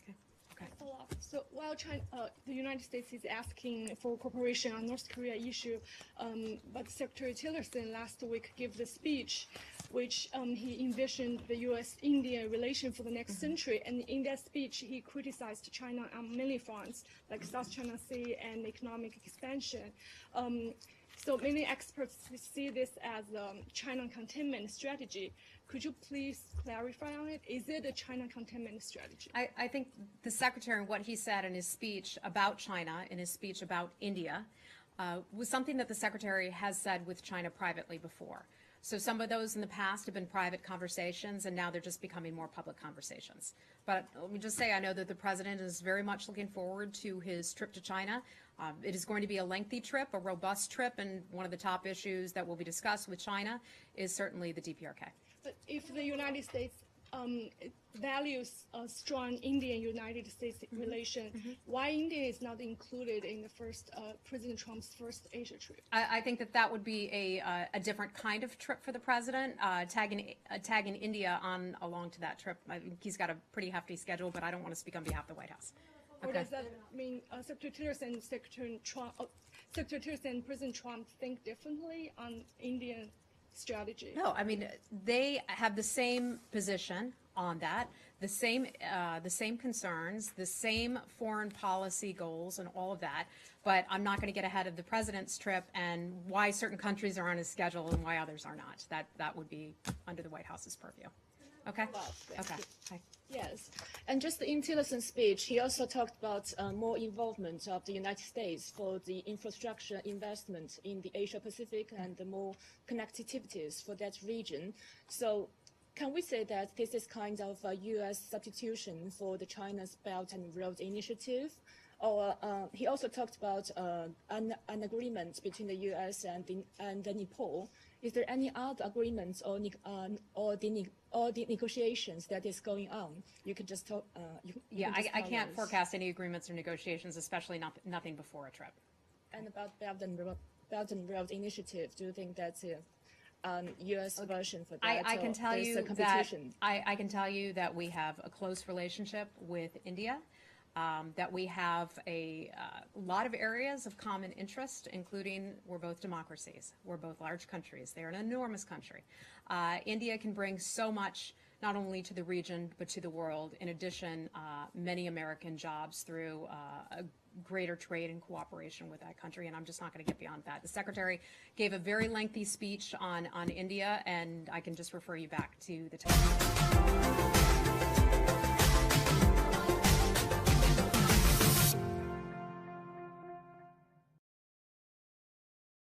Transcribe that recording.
Okay. Okay. So while China, the United States is asking for cooperation on North Korea issue, but Secretary Tillerson last week gave the speech, which he envisioned the U.S.-India relation for the next century. And in that speech, he criticized China on many fronts, like South China Sea and economic expansion. So many experts see this as a China containment strategy. Could you please clarify on it? Is it a China containment strategy? I think the Secretary and what he said in his speech about China, in his speech about India, was something that the Secretary has said with China privately before. So some of those in the past have been private conversations, and now they're just becoming more public conversations. But let me just say, I know that the President is very much looking forward to his trip to China. It is going to be a lengthy trip, a robust trip, and one of the top issues that will be discussed with China is certainly the DPRK. But if the United States values a strong Indian-United States relation, why India is not included in the first President Trump's first Asia trip? I think that that would be a different kind of trip for the President, tagging India on along to that trip. I think he's got a pretty hefty schedule, but I don't want to speak on behalf of the White House. Or does that mean Secretary Tillerson and President Trump think differently on Indian strategy? No, I mean, they have the same position on that, the same concerns, the same foreign policy goals and all of that, but I'm not going to get ahead of the President's trip and why certain countries are on his schedule and why others are not. That would be under the White House's purview. Okay? Okay. Hi. Yes, and just in Tillerson's speech, he also talked about more involvement of the United States for the infrastructure investment in the Asia-Pacific and the more connectivities for that region. So can we say that this is kind of a U.S. substitution for the China's Belt and Road Initiative? Or he also talked about an agreement between the U.S. and the Nepal. Is there any other agreements or the negotiations that is going on? You could just talk. I can't forecast any agreements or negotiations, especially nothing before a trip. And about Belt and Road Initiative, do you think that's a U.S. version for that? I can tell you that I can tell you that we have a close relationship with India. That we have a lot of areas of common interest, including we're both democracies. We're both large countries. They're an enormous country. India can bring so much, not only to the region, but to the world. In addition, many American jobs through a greater trade and cooperation with that country, and I'm just not going to get beyond that. The Secretary gave a very lengthy speech on India, and I can just refer you back to the